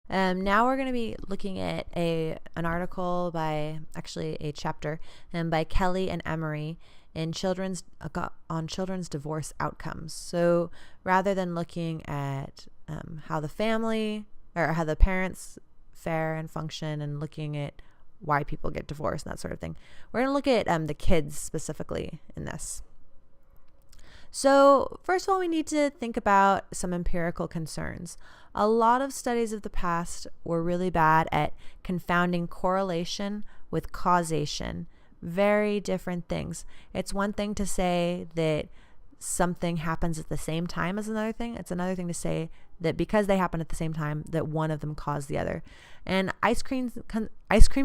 Now we're going to be looking at an article a chapter, by Kelly and Emery in on children's divorce outcomes. So rather than looking at how the family or how the parents fare and function and looking at why people get divorced and that sort of thing, we're going to look at the kids specifically in this. So first of all, we need to think about some empirical concerns. A lot of studies of the past were really bad at confounding correlation with causation. Very different things. It's one thing to say that something happens at the same time as another thing. It's another thing to say that because they happen at the same time, that one of them caused the other. And ice cream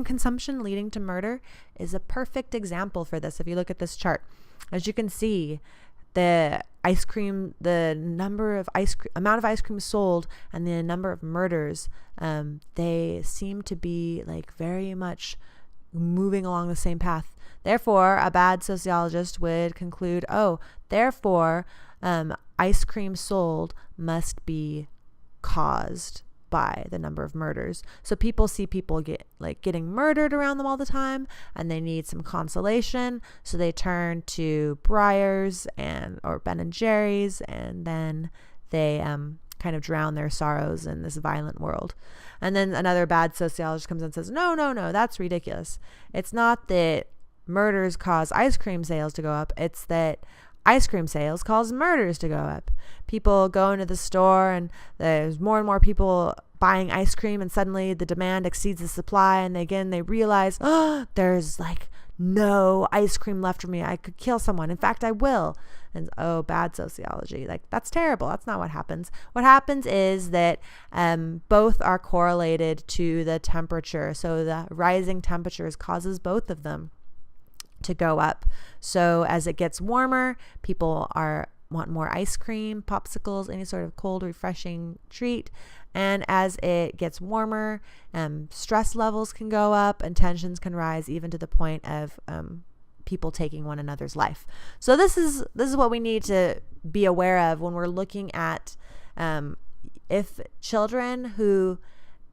consumption leading to murder is a perfect example for this. If you look at this chart, as you can see, the amount of ice cream sold and the number of murders, they seem to be like very much moving along the same path. Therefore, a bad sociologist would conclude, therefore, ice cream sold must be caused by the number of murders. So people see people getting murdered around them all the time, and they need some consolation. So they turn to Breyers or Ben and Jerry's, and then they kind of drown their sorrows in this violent world. And then another bad sociologist comes in and says, no, that's ridiculous. It's not that murders cause ice cream sales to go up. It's that ice cream sales cause murders to go up. People go into the store and there's more and more people buying ice cream, and suddenly the demand exceeds the supply, and they realize, there's like no ice cream left for me. I could kill someone. In fact, I will. And bad sociology. Like, that's terrible. That's not what happens. What happens is that both are correlated to the temperature. So the rising temperatures causes both of them to go up. So as it gets warmer, people want more ice cream, popsicles, any sort of cold, refreshing treat. And as it gets warmer, stress levels can go up and tensions can rise, even to the point of people taking one another's life. So this is what we need to be aware of when we're looking at if children who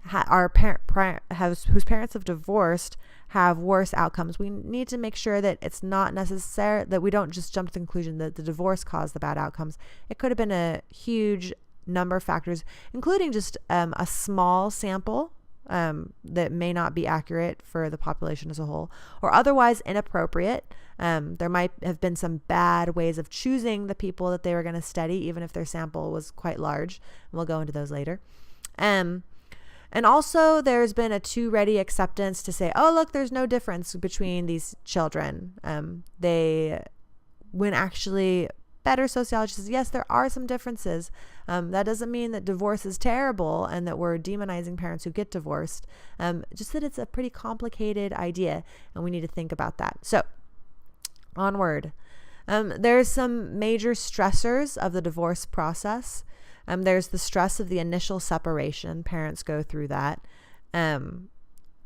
whose parents have divorced have worse outcomes. We need to make sure that it's not necessary that we don't just jump to the conclusion that the divorce caused the bad outcomes. It could have been a huge number of factors, including just a small sample that may not be accurate for the population as a whole, or otherwise inappropriate. There might have been some bad ways of choosing the people that they were going to study, even if their sample was quite large. And we'll go into those later. And also there's been a too ready acceptance to say, look, there's no difference between these children. When actually better sociology says, yes, there are some differences. That doesn't mean that divorce is terrible and that we're demonizing parents who get divorced. Just that it's a pretty complicated idea, and we need to think about that. So onward. There's some major stressors of the divorce process. There's the stress of the initial separation. Parents go through that,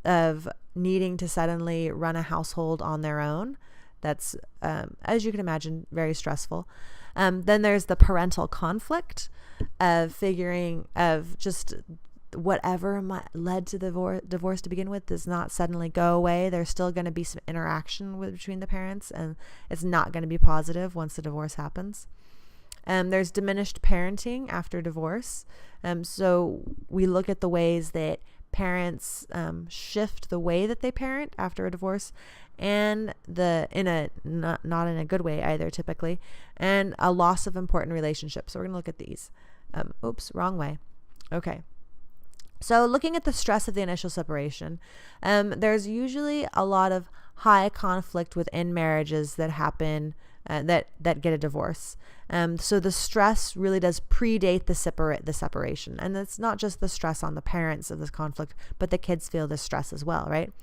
of needing to suddenly run a household on their own. That's, as you can imagine, very stressful. Then there's the parental conflict of just whatever led to the divorce to begin with does not suddenly go away. There's still going to be some interaction between the parents, and it's not going to be positive once the divorce happens. There's diminished parenting after divorce. So we look at the ways that parents shift the way that they parent after a divorce, and not in a good way either, typically, and a loss of important relationships. So we're going to look at these. Wrong way. Okay. So looking at the stress of the initial separation, there's usually a lot of high conflict within marriages that happen that get a divorce. So the stress really does predate the separation. And it's not just the stress on the parents of this conflict, but the kids feel the stress as well, right?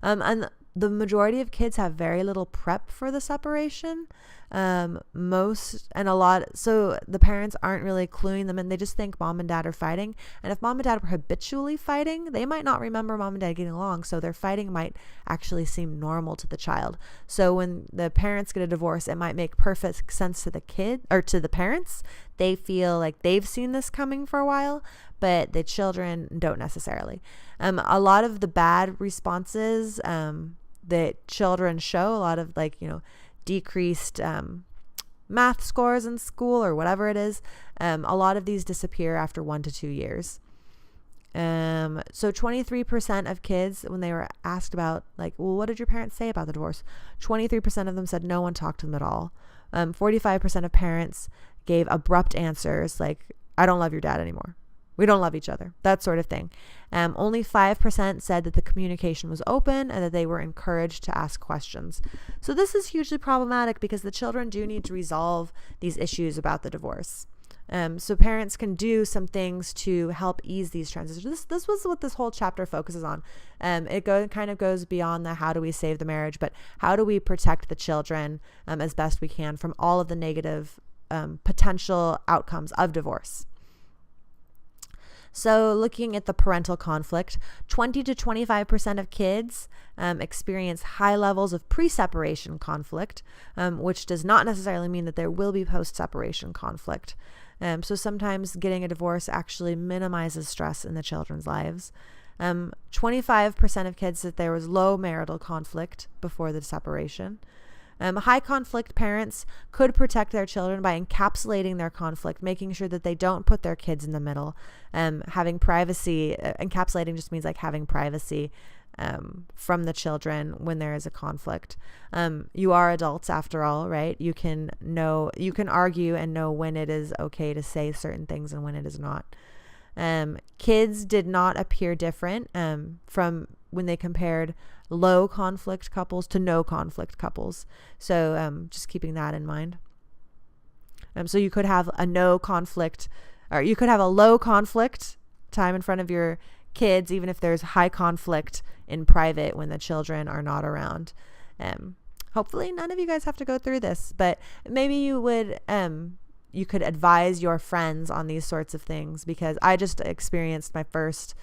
And the majority of kids have very little prep for the separation. So the parents aren't really cluing them in. They just think mom and dad are fighting. And if mom and dad were habitually fighting, they might not remember mom and dad getting along. So their fighting might actually seem normal to the child. So when the parents get a divorce, it might make perfect sense to the kid or to the parents. They feel like they've seen this coming for a while, but the children don't necessarily. A lot of the bad responses that children show, a lot of decreased math scores in school or whatever it is, a lot of these disappear after 1 to 2 years. So 23% of kids, when they were asked about what did your parents say about the divorce? 23% of them said no one talked to them at all. 45% of parents gave abrupt answers like, I don't love your dad anymore. We don't love each other, that sort of thing. Only 5% said that the communication was open and that they were encouraged to ask questions. So this is hugely problematic because the children do need to resolve these issues about the divorce. So parents can do some things to help ease these transitions. This was what this whole chapter focuses on. It kind of goes beyond the how do we save the marriage, but how do we protect the children as best we can from all of the negative potential outcomes of divorce. So looking at the parental conflict, 20 to 25% of kids experience high levels of pre-separation conflict, which does not necessarily mean that there will be post-separation conflict. So sometimes getting a divorce actually minimizes stress in the children's lives. 25% of kids said there was low marital conflict before the separation. High conflict parents could protect their children by encapsulating their conflict, making sure that they don't put their kids in the middle. Having privacy, encapsulating just means having privacy from the children when there is a conflict. You are adults after all, right? You can argue and know when it is okay to say certain things and when it is not. Kids did not appear different from when they compared low conflict couples to no conflict couples. So just keeping that in mind. So you could have a no conflict, or you could have a low conflict time in front of your kids, even if there's high conflict in private when the children are not around. Hopefully none of you guys have to go through this, but maybe you would, you could advise your friends on these sorts of things, because I just experienced my first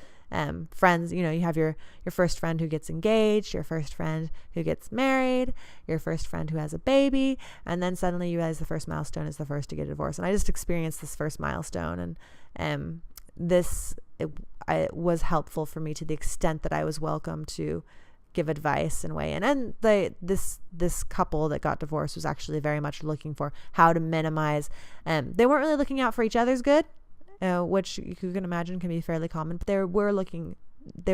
friends. You have your first friend who gets engaged, your first friend who gets married, your first friend who has a baby, and then suddenly you realize the first milestone is the first to get a divorce. And I just experienced this first milestone, and it was helpful for me to the extent that I was welcome to give advice and weigh in. And this couple that got divorced was actually very much looking for how to minimize. They weren't really looking out for each other's good, which you can imagine can be fairly common, but they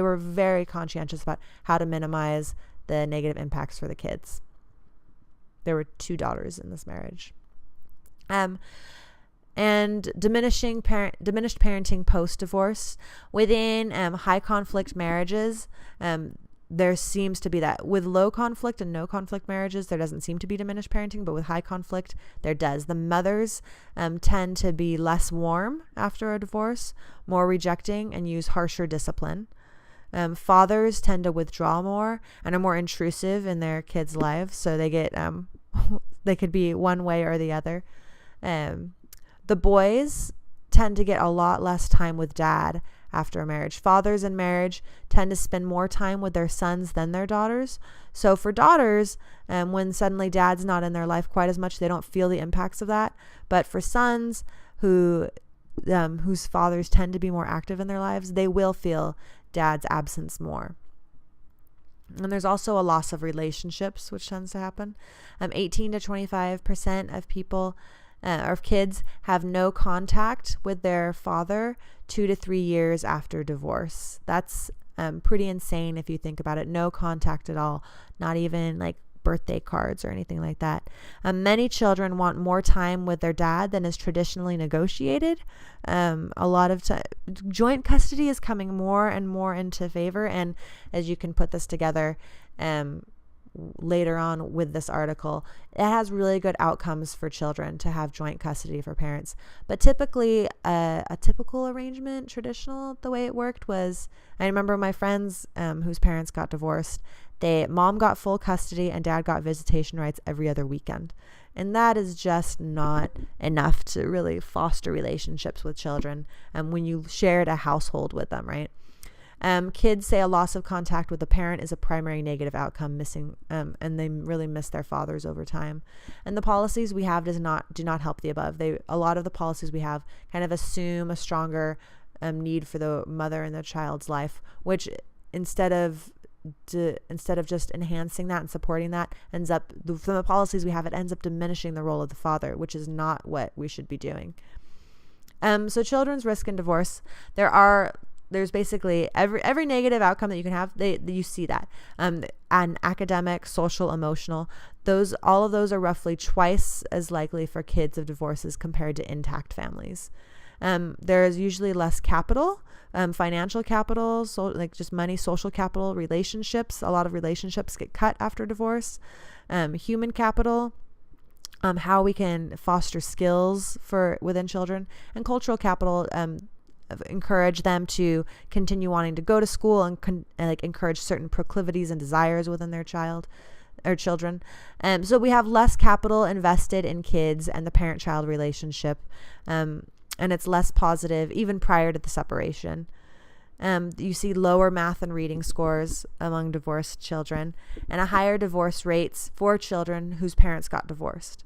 were very conscientious about how to minimize the negative impacts for the kids. There were 2 daughters in this marriage. And diminished parenting post-divorce. Within high conflict marriages, there seems to be that. With low conflict and no conflict marriages, there doesn't seem to be diminished parenting, but with high conflict, there does. The mothers tend to be less warm after a divorce, more rejecting, and use harsher discipline. Fathers tend to withdraw more and are more intrusive in their kids' lives, so they get they could be one way or the other. The boys tend to get a lot less time with dad after a marriage. Fathers in marriage tend to spend more time with their sons than their daughters. So for daughters, when suddenly dad's not in their life quite as much, they don't feel the impacts of that. But for sons whose fathers tend to be more active in their lives, they will feel dad's absence more. And there's also a loss of relationships, which tends to happen. 18 to 25% of people or kids have no contact with their father 2 to 3 years after divorce. That's pretty insane if you think about it. No contact at all, not even birthday cards or anything like that. Many children want more time with their dad than is traditionally negotiated. A lot of joint custody is coming more and more into favor, and as you can put this together later on with this article, it has really good outcomes for children to have joint custody for parents. But typically a typical arrangement, traditional, the way it worked was, I remember my friends whose parents got divorced, mom got full custody and dad got visitation rights every other weekend. And that is just not enough to really foster relationships with children when you shared a household with them, right? Kids say a loss of contact with a parent is a primary negative outcome, missing, and they really miss their fathers over time. And the policies we have do not help the above. A lot of the policies we have kind of assume a stronger need for the mother and the child's life, which instead of just enhancing that and supporting that, ends up, from the policies we have, it ends up diminishing the role of the father, which is not what we should be doing. So children's risk in divorce, there's basically every negative outcome that you can have, you see that. And academic, social, emotional, all of those are roughly twice as likely for kids of divorces compared to intact families. There's usually less capital, financial capital, so like just money, social capital, relationships. A lot of relationships get cut after divorce. Human capital, how we can foster skills within children, and cultural capital, encourage them to continue wanting to go to school and like encourage certain proclivities and desires within their child or children. So we have less capital invested in kids and the parent-child relationship, and it's less positive even prior to the separation. You see lower math and reading scores among divorced children, and a higher divorce rates for children whose parents got divorced.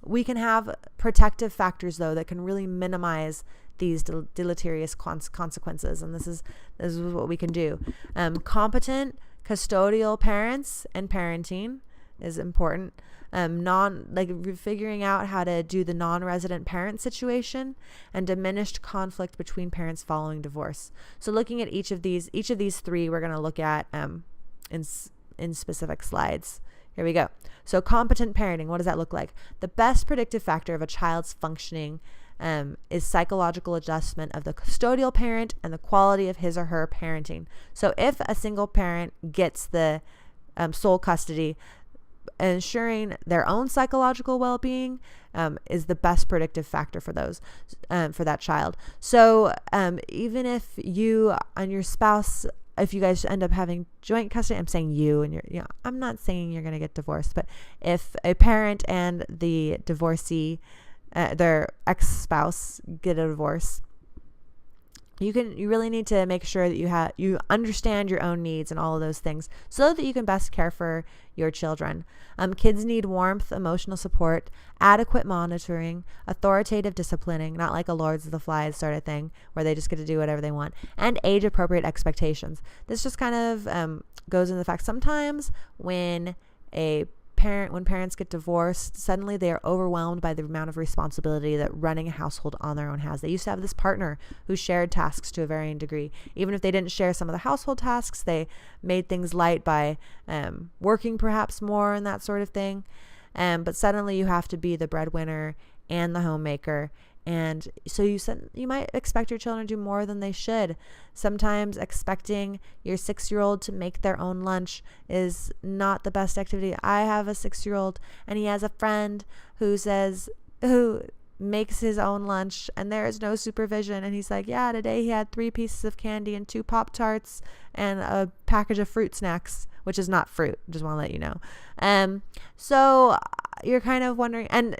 We can have protective factors, though, that can really minimize these deleterious consequences, and this is what we can do. Competent custodial parents and parenting is important. Figuring out how to do the non-resident parent situation, and diminished conflict between parents following divorce. So looking at each of these three, we're going to look at in specific slides. Here we go. So competent parenting, what does that look like? The best predictive factor of a child's functioning is psychological adjustment of the custodial parent and the quality of his or her parenting. So if a single parent gets the sole custody, ensuring their own psychological well-being is the best predictive factor for that child. So even if you and your spouse, if you guys end up having joint custody, I'm saying I'm not saying you're going to get divorced, but if a parent and the divorcee, their ex-spouse, get a divorce, you really need to make sure that you understand your own needs and all of those things so that you can best care for your children. Kids need warmth, emotional support, adequate monitoring, authoritative disciplining, not like a Lords of the Flies sort of thing where they just get to do whatever they want, and age-appropriate expectations. This just kind of goes into the fact sometimes when parents get divorced, suddenly they are overwhelmed by the amount of responsibility that running a household on their own has. They used to have this partner who shared tasks to a varying degree. Even if they didn't share some of the household tasks, they made things light by working perhaps more and that sort of thing. But suddenly you have to be the breadwinner and the homemaker. And so you might expect your children to do more than they should. Sometimes expecting your 6-year-old to make their own lunch is not the best activity. I have a 6-year-old and he has a friend who makes his own lunch and there is no supervision. And he's like, yeah, today he had 3 pieces of candy and 2 Pop-Tarts and a package of fruit snacks, which is not fruit. Just want to let you know. So you're kind of wondering, and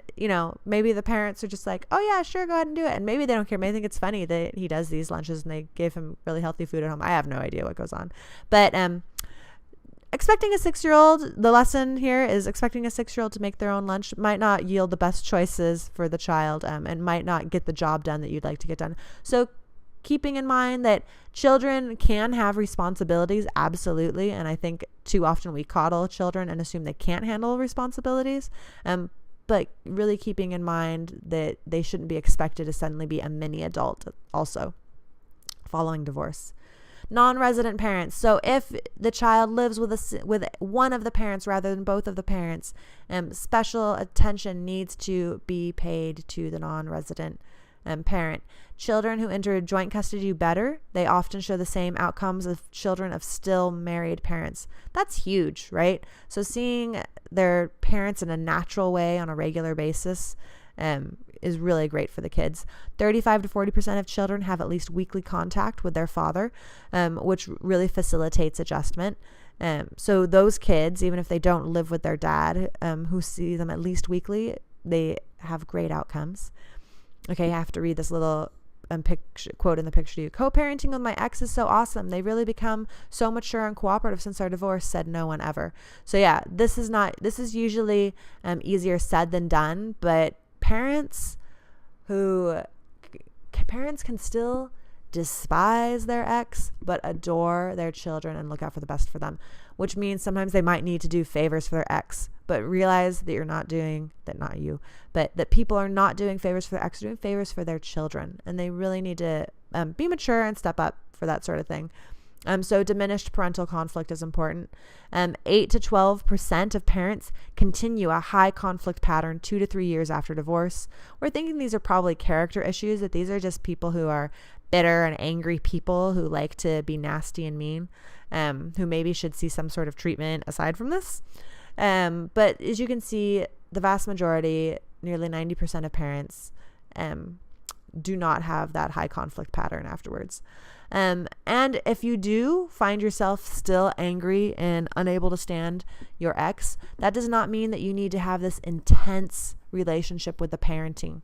maybe the parents are just like, oh yeah, sure, go ahead and do it. And maybe they don't care. Maybe they think it's funny that he does these lunches and they gave him really healthy food at home. I have no idea what goes on. But expecting a 6-year-old, the lesson here is expecting a 6-year-old to make their own lunch might not yield the best choices for the child, and might not get the job done that you'd like to get done. So keeping in mind that children can have responsibilities, absolutely. And I think too often we coddle children and assume they can't handle responsibilities. But really keeping in mind that they shouldn't be expected to suddenly be a mini adult also following divorce. Non-resident parents. So if the child lives with one of the parents rather than both of the parents, special attention needs to be paid to the non-resident parent. Children who enter joint custody do better. They often show the same outcomes as children of still married parents. That's huge, right? So seeing their parents in a natural way on a regular basis is really great for the kids. 35 to 40% of children have at least weekly contact with their father, which really facilitates adjustment. So those kids, even if they don't live with their dad, who see them at least weekly, they have great outcomes. Okay, I have to read this little quote in the picture to you. Co-parenting with my ex is so awesome. They really become so mature and cooperative since our divorce, said no one ever. So yeah, this is usually easier said than done, but parents who parents can still despise their ex, but adore their children and look out for the best for them, which means sometimes they might need to do favors for their ex, but realize that you're not doing that, not you, but that people are not doing favors for their ex, doing favors for their children. And they really need to be mature and step up for that sort of thing. So diminished parental conflict is important. 8 to 12% of parents continue a high conflict pattern 2 to 3 years after divorce. We're thinking these are probably character issues, that these are just people who are bitter and angry people who like to be nasty and mean, who maybe should see some sort of treatment aside from this. But as you can see, the vast majority, nearly 90% of parents, do not have that high conflict pattern afterwards. And if you do find yourself still angry and unable to stand your ex, that does not mean that you need to have this intense relationship with the parenting,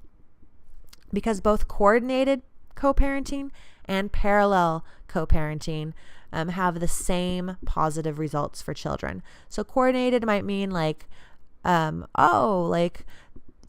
because both coordinated co-parenting and parallel co-parenting have the same positive results for children. So coordinated might mean like,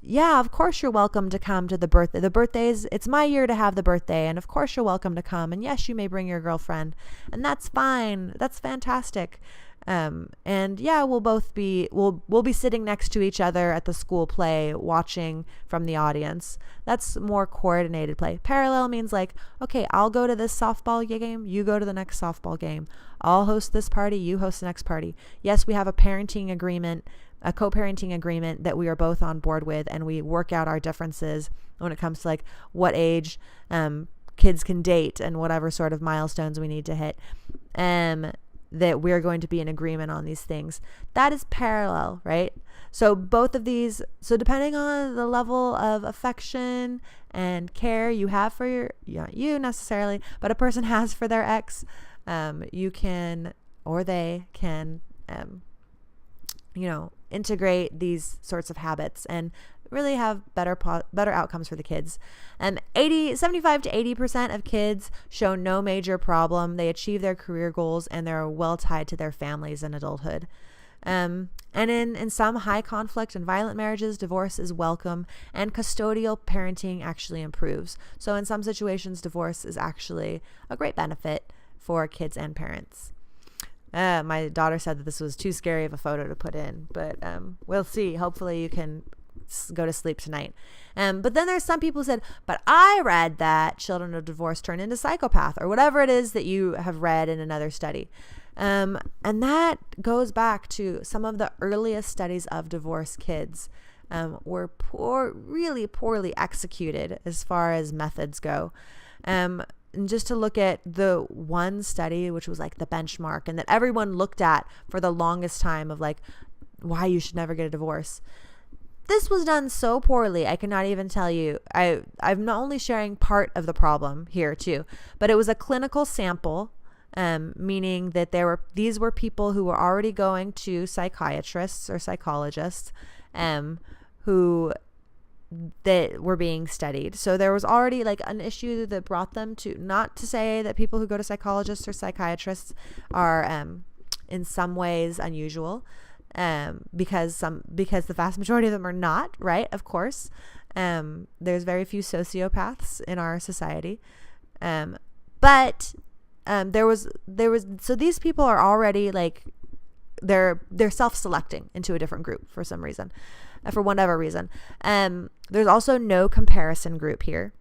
yeah, of course you're welcome to come to the birthday. The birthdays, it's my year to have the birthday, and of course you're welcome to come. And yes, you may bring your girlfriend, and that's fine. That's fantastic. And yeah, we'll be sitting next to each other at the school play, watching from the audience. That's more coordinated play. Parallel means like, okay, I'll go to this softball game, you go to the next softball game. I'll host this party, you host the next party. Yes, we have a parenting agreement, a co-parenting agreement that we are both on board with, and we work out our differences when it comes to like what age kids can date and whatever sort of milestones we need to hit. That we're going to be in agreement on these things. That is parallel, right? So both of these, so depending on the level of affection and care you have for not you necessarily, but a person has for their ex, you can, or they can, integrate these sorts of habits and really have better outcomes for the kids. 75 to 80% of kids show no major problem. They achieve their career goals and they're well tied to their families in adulthood. And in some high conflict and violent marriages, divorce is welcome, and custodial parenting actually improves. So in some situations, divorce is actually a great benefit for kids and parents. My daughter said that this was too scary of a photo to put in, but we'll see. Hopefully you can go to sleep tonight. But then there's some people who said, but I read that children of divorce turn into psychopath, or whatever it is that you have read in another study. And that goes back to some of the earliest studies of divorced kids were really poorly executed as far as methods go. And just to look at the one study, which was like the benchmark and that everyone looked at for the longest time of like why you should never get a divorce. This was done so poorly, I cannot even tell you. I'm not only sharing part of the problem here too, but it was a clinical sample, meaning that these were people who were already going to psychiatrists or psychologists, who that were being studied. So there was already like an issue that brought them to, not to say that people who go to psychologists or psychiatrists are in some ways unusual, because the vast majority of them are not, right? Of course. There's very few sociopaths in our society. But so these people are already like, they're self-selecting into a different group for some reason, for whatever reason. There's also no comparison group here,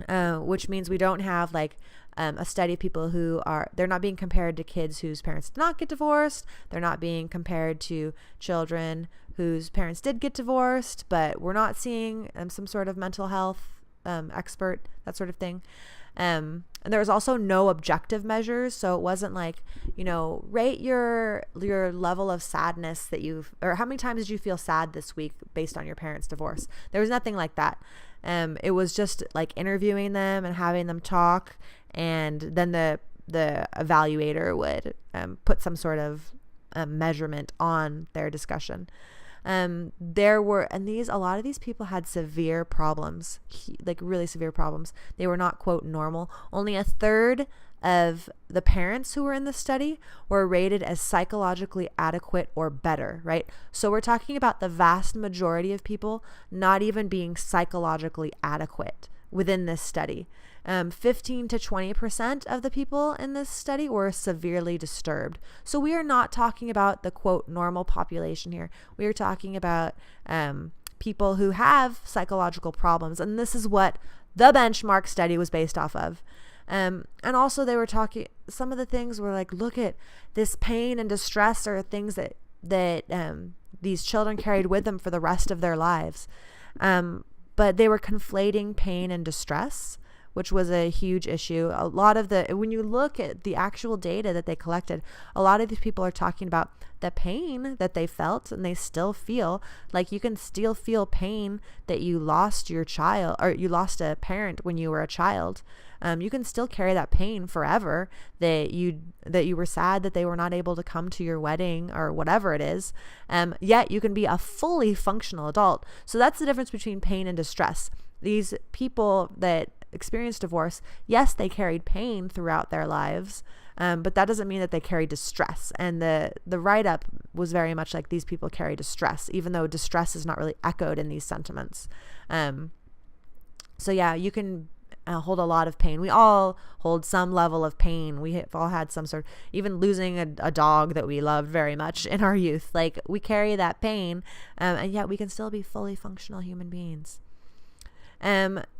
which means we don't have like a study of people who they're not being compared to kids whose parents did not get divorced. They're not being compared to children whose parents did get divorced, but we're not seeing some sort of mental health expert, that sort of thing. And there was also no objective measures. So it wasn't like, rate your level of sadness or how many times did you feel sad this week based on your parents' divorce? There was nothing like that. It was just like interviewing them and having them talk. And then the evaluator would put some sort of measurement on their discussion. A lot of these people had severe problems, like really severe problems. They were not, quote, normal. Only a third of the parents who were in the study were rated as psychologically adequate or better, right? So we're talking about the vast majority of people not even being psychologically adequate, within this study. 15 to 20% of the people in this study were severely disturbed. So we are not talking about the quote normal population here. We are talking about people who have psychological problems. And this is what the benchmark study was based off of. And also they were talking, some of the things were like, look at this pain and distress are things that these children carried with them for the rest of their lives. But they were conflating pain and distress, which was a huge issue. A lot of when you look at the actual data that they collected, a lot of these people are talking about the pain that they felt and they still feel. Like you can still feel pain that you lost your child or you lost a parent when you were a child. You can still carry that pain forever, that you were sad that they were not able to come to your wedding or whatever it is. Yet you can be a fully functional adult. So that's the difference between pain and distress. These people that experienced divorce, yes, they carried pain throughout their lives, but that doesn't mean that they carry distress. And the write-up was very much like these people carry distress, even though distress is not really echoed in these sentiments. So yeah, you can hold a lot of pain. We all hold some level of pain. We have all had some sort, even losing a dog that we loved very much in our youth. Like we carry that pain, and yet we can still be fully functional human beings.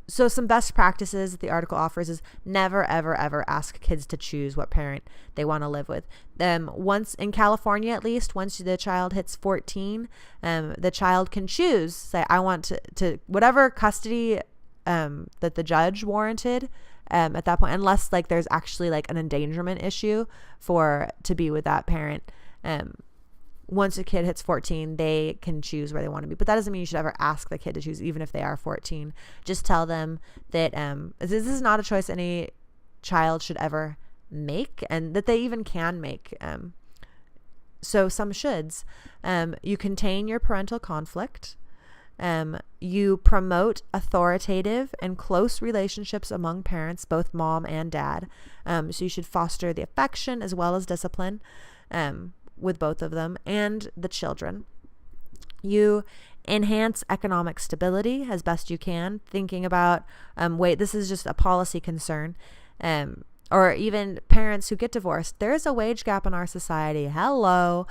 So some best practices that the article offers is never, ever, ever ask kids to choose what parent they want to live with. Once in California, at least, once the child hits 14, the child can choose, say, I want to whatever custody that the judge warranted at that point, unless like there's actually like an endangerment issue to be with that parent. Once a kid hits 14, they can choose where they want to be. But that doesn't mean you should ever ask the kid to choose, even if they are 14. Just tell them that this is not a choice any child should ever make, and that they even can make. So some shoulds. You contain your parental conflict. You promote authoritative and close relationships among parents, both mom and dad. So you should foster the affection as well as discipline with both of them and the children. You enhance economic stability as best you can, thinking about, this is just a policy concern. Or even parents who get divorced. There is a wage gap in our society. Hello.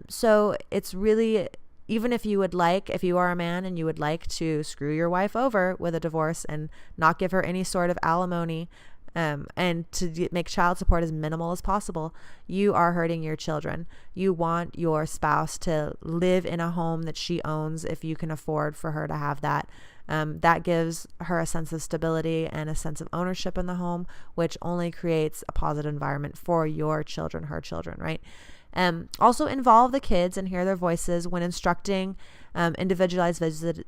So it's really, even if you are a man and you would like to screw your wife over with a divorce and not give her any sort of alimony, and to make child support as minimal as possible, you are hurting your children. You want your spouse to live in a home that she owns if you can afford for her to have that. That gives her a sense of stability and a sense of ownership in the home, which only creates a positive environment for your children, her children, right? Also involve the kids and hear their voices when instructing individualized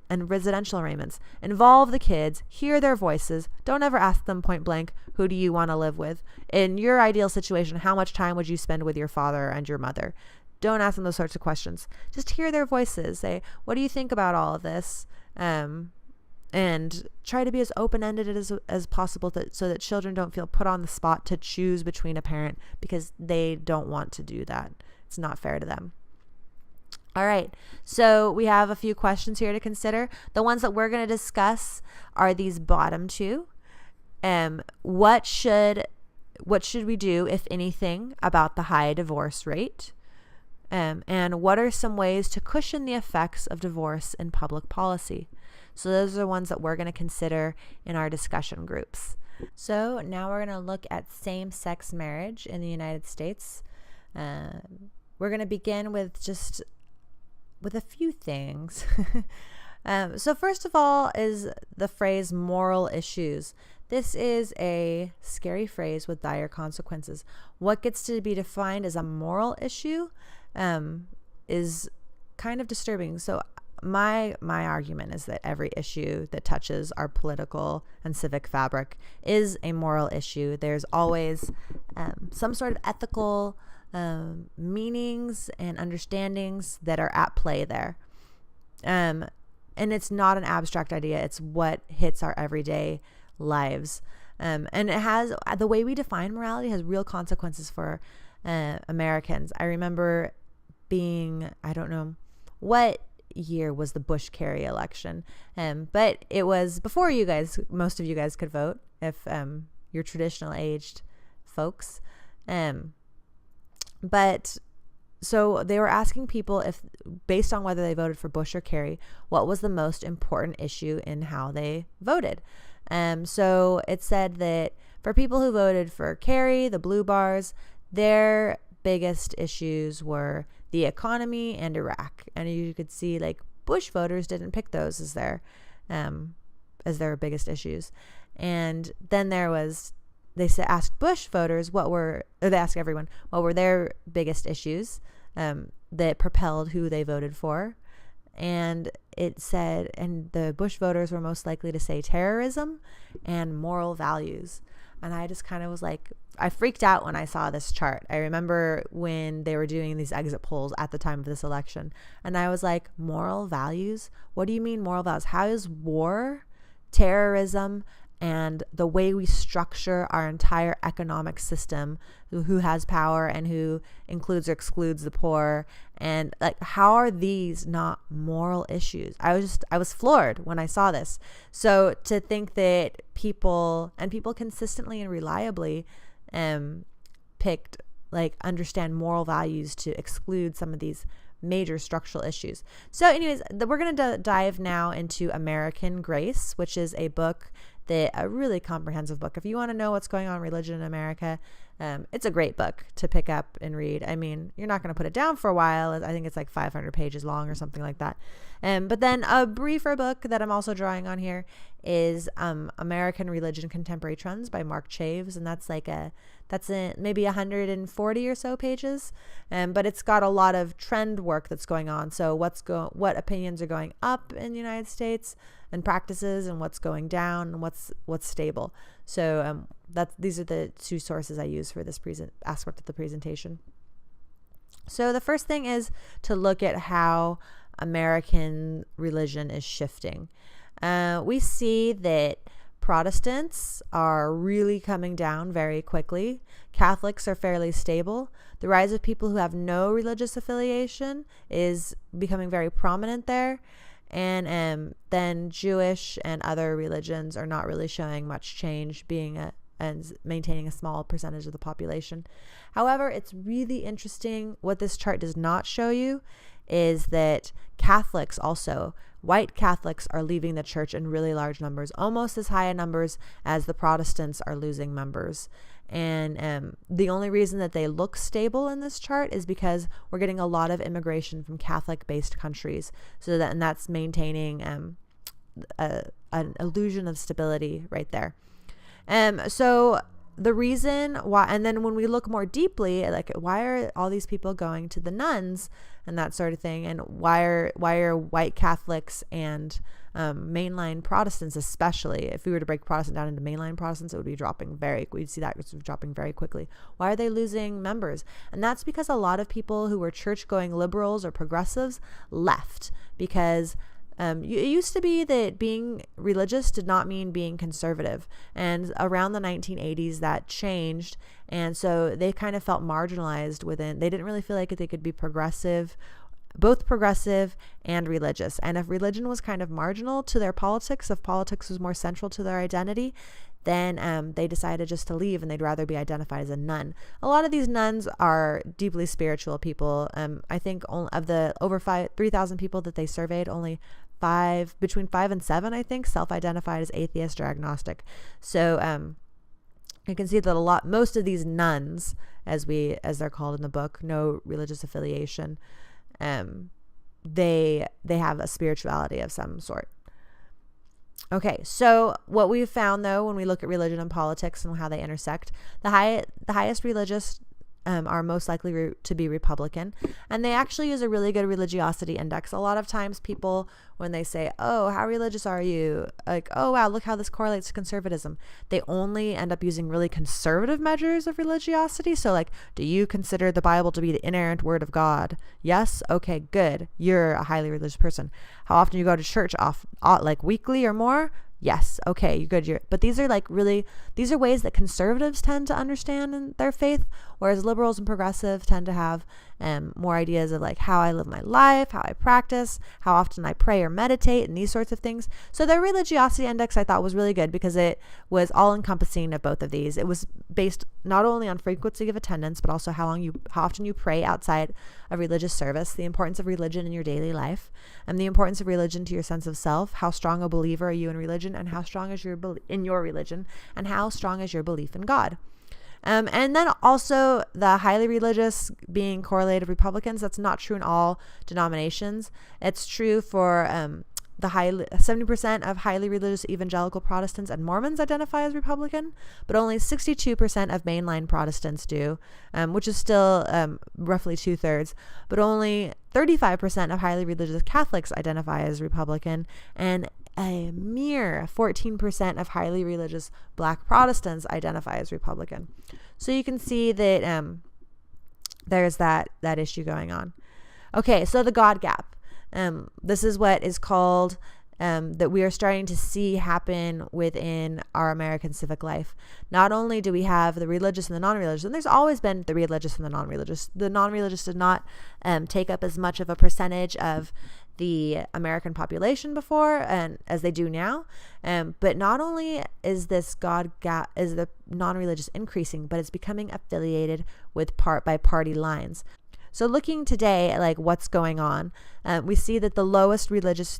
and residential arrangements. Involve the kids, hear their voices. Don't ever ask them point blank, who do you want to live with? In your ideal situation, how much time would you spend with your father and your mother? Don't ask them those sorts of questions. Just hear their voices. Say, what do you think about all of this? And try to be as open-ended as possible so that children don't feel put on the spot to choose between a parent because they don't want to do that. It's not fair to them. All right, so we have a few questions here to consider. The ones that we're going to discuss are these bottom two. What should we do, if anything, about the high divorce rate? And what are some ways to cushion the effects of divorce in public policy? So those are the ones that we're going to consider in our discussion groups. So now we're going to look at same-sex marriage in the United States. We're going to begin with a few things. So first of all is the phrase moral issues. This is a scary phrase with dire consequences. What gets to be defined as a moral issue is kind of disturbing. So my argument is that every issue that touches our political and civic fabric is a moral issue. There's always some sort of ethical meanings and understandings that are at play there. And it's not an abstract idea. It's what hits our everyday lives. And it has, the way we define morality has real consequences for Americans. I remember being, I don't know what year was the Bush-Kerry election. But it was before you guys, most of you guys could vote if you're traditional aged folks. But so they were asking people if, based on whether they voted for Bush or Kerry, what was the most important issue in how they voted. So it said that for people who voted for Kerry, the blue bars, their biggest issues were the economy and Iraq. And you could see like Bush voters didn't pick those as their biggest issues. And then they asked Bush voters they asked everyone what were their biggest issues that propelled who they voted for. And it said, and the Bush voters were most likely to say terrorism and moral values. And I just kind of was like, I freaked out when I saw this chart. I remember when they were doing these exit polls at the time of this election. And I was like, moral values? What do you mean moral values? How is war, terrorism, and the way we structure our entire economic system, who has power and who includes or excludes the poor, and like, how are these not moral issues? I was floored when I saw this. So to think that people consistently and reliably picked, like, understand moral values to exclude some of these major structural issues. So anyways, we're going to dive now into American Grace, which is a really comprehensive book. If you want to know what's going on in religion in America, it's a great book to pick up and read. I mean, you're not going to put it down for a while. I think it's like 500 pages long or something like that. But then a briefer book that I'm also drawing on here is American Religion Contemporary Trends by Mark Chaves, and that's maybe 140 or so pages. But it's got a lot of trend work that's going on. So what opinions are going up in the United States and practices, and what's going down, and what's stable. So these are the two sources I use for this aspect of the presentation. So the first thing is to look at how American religion is shifting. We see that Protestants are really coming down very quickly. Catholics are fairly stable. The rise of people who have no religious affiliation is becoming very prominent there. And then Jewish and other religions are not really showing much change, and maintaining a small percentage of the population. However, it's really interesting. What this chart does not show you is that Catholics also, white Catholics, are leaving the church in really large numbers, almost as high in numbers as the Protestants are losing members. And the only reason that they look stable in this chart is because we're getting a lot of immigration from Catholic-based countries. And that's maintaining an illusion of stability right there. So the reason why, and then when we look more deeply, like, why are all these people going to the nuns and that sort of thing, and why are white Catholics and mainline Protestants, especially if we were to break Protestant down into mainline Protestants, it would be we'd see that it's dropping very quickly. Why are they losing members? And that's because a lot of people who were church-going liberals or progressives left, because it used to be that being religious did not mean being conservative. And around the 1980s, that changed. And so they kind of felt marginalized within. They didn't really feel like they could be both progressive and religious. And if religion was kind of marginal to their politics, if politics was more central to their identity, then they decided just to leave, and they'd rather be identified as a nun. A lot of these nuns are deeply spiritual people. I think of the over 3,000 people that they surveyed, only between 5 and 7, I think, self-identified as atheist or agnostic. So you can see that most of these nuns, as they're called in the book, no religious affiliation, they have a spirituality of some sort. Okay, so what we've found, though, when we look at religion and politics and how they intersect, the highest religious are most likely to be Republican, and they actually use a really good religiosity index. A lot of times people, when they say, oh, how religious are you? Like, oh, wow, look how this correlates to conservatism. They only end up using really conservative measures of religiosity. So like, do you consider the Bible to be the inerrant word of God? Yes? Okay, good. You're a highly religious person. How often you go to church? Like weekly or more? Yes. Okay, you're good. But these are these are ways that conservatives tend to understand in their faith, whereas liberals and progressives tend to have more ideas of like how I live my life, how I practice, how often I pray or meditate, and these sorts of things. So their religiosity index I thought was really good because it was all encompassing of both of these. It was based not only on frequency of attendance, but also how often you pray outside of religious service, the importance of religion in your daily life, and the importance of religion to your sense of self. How strong a believer are you in religion, and how strong is in your religion, and how strong is your belief in God. And then also the highly religious being correlated with Republicans. That's not true in all denominations. It's true for 70% of highly religious evangelical Protestants and Mormons identify as Republican, but only 62% of mainline Protestants do, which is still roughly 2/3. But only 35% of highly religious Catholics identify as Republican, and a mere 14% of highly religious Black Protestants identify as Republican. So you can see that there's that issue going on. Okay, so the God gap. This is what is called that we are starting to see happen within our American civic life. Not only do we have the religious and the non-religious, and there's always been the religious and the non-religious. The non-religious did not take up as much of a percentage of the American population before, and as they do now. But not only is this God gap, is the non-religious increasing, but it's becoming affiliated with by party lines. So looking today at like what's going on, we see that the lowest religious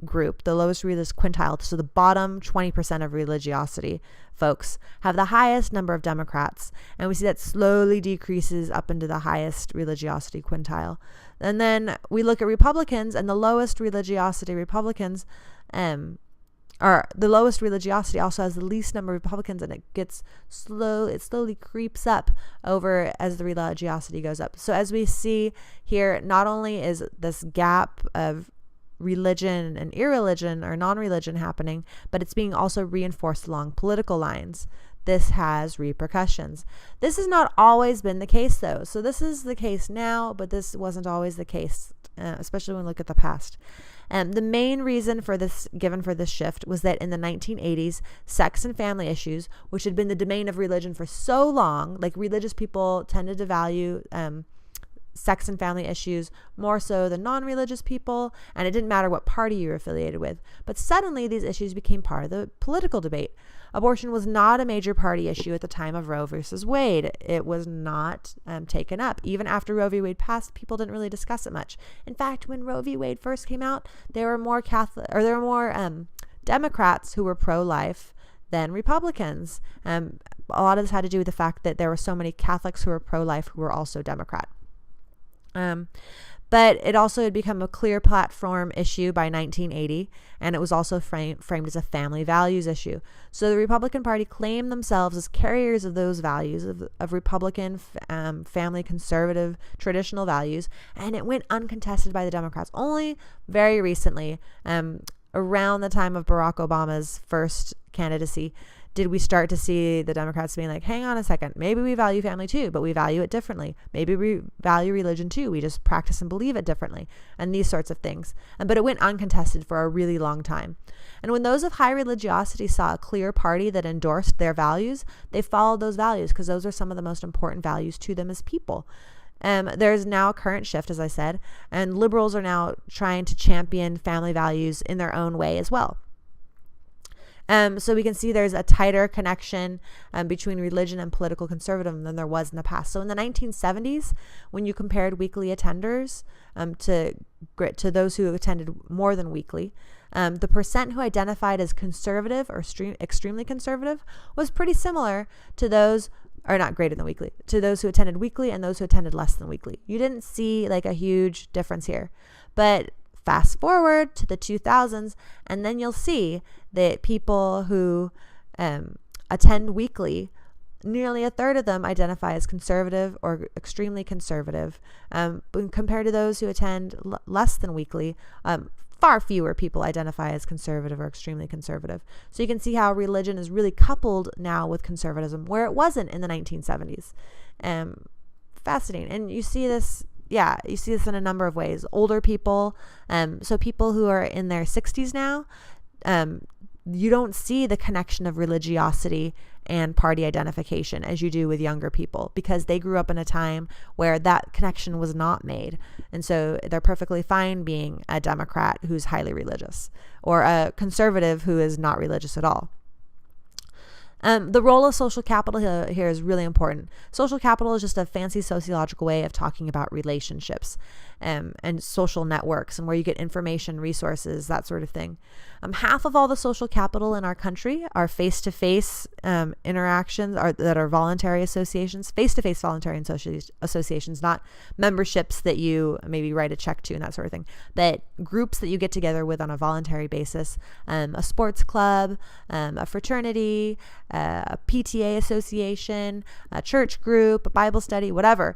group, the lowest religious quintile, so the bottom 20% of religiosity folks, have the highest number of Democrats. And we see that slowly decreases up into the highest religiosity quintile. And then we look at Republicans, and the lowest religiosity Republicans, or the lowest religiosity also has the least number of Republicans, and it slowly creeps up over as the religiosity goes up. So as we see here, not only is this gap of religion and irreligion or non-religion happening, but it's being also reinforced along political lines. This has repercussions. This has not always been the case, though. So this is the case now, but this wasn't always the case, especially when we look at the past. The main reason for this shift was that in the 1980s, sex and family issues, which had been the domain of religion for so long, like religious people tended to value sex and family issues more so than non-religious people, and it didn't matter what party you were affiliated with. But suddenly these issues became part of the political debate. Abortion was not a major party issue at the time of Roe versus Wade. It was not taken up. Even after Roe v. Wade passed, people didn't really discuss it much. In fact, when Roe v. Wade first came out, there were more Democrats who were pro-life than Republicans. A lot of this had to do with the fact that there were so many Catholics who were pro-life who were also Democrat. But it also had become a clear platform issue by 1980, and it was also framed as a family values issue. So the Republican Party claimed themselves as carriers of those values, of Republican, family, conservative, traditional values, and it went uncontested by the Democrats. Only very recently, around the time of Barack Obama's first candidacy, did we start to see the Democrats being like, hang on a second, maybe we value family too, but we value it differently. Maybe we value religion too, we just practice and believe it differently, and these sorts of things. But it went uncontested for a really long time. And when those of high religiosity saw a clear party that endorsed their values, they followed those values because those are some of the most important values to them as people. There's now a current shift, as I said, and liberals are now trying to champion family values in their own way as well. So we can see there's a tighter connection between religion and political conservatism than there was in the past. So in the 1970s, when you compared weekly attenders to those who attended more than weekly, the percent who identified as conservative or extremely conservative was pretty similar to those, or not greater than weekly, to those who attended weekly and those who attended less than weekly. You didn't see like a huge difference here. But fast forward to the 2000s, and then you'll see that people who attend weekly, nearly a third of them identify as conservative or extremely conservative. Compared to those who attend less than weekly, far fewer people identify as conservative or extremely conservative. So you can see how religion is really coupled now with conservatism, where it wasn't in the 1970s. Fascinating. And you see this in a number of ways. Older people, so people who are in their 60s now, you don't see the connection of religiosity and party identification as you do with younger people, because they grew up in a time where that connection was not made. And so they're perfectly fine being a Democrat who's highly religious or a conservative who is not religious at all. The role of social capital here is really important. Social capital is just a fancy sociological way of talking about relationships and social networks and where you get information, resources, that sort of thing. Half of all the social capital in our country are face-to-face interactions that are voluntary associations, face-to-face voluntary associations, not memberships that you maybe write a check to and that sort of thing, but groups that you get together with on a voluntary basis, a sports club, a fraternity, a PTA association, a church group, a Bible study, whatever,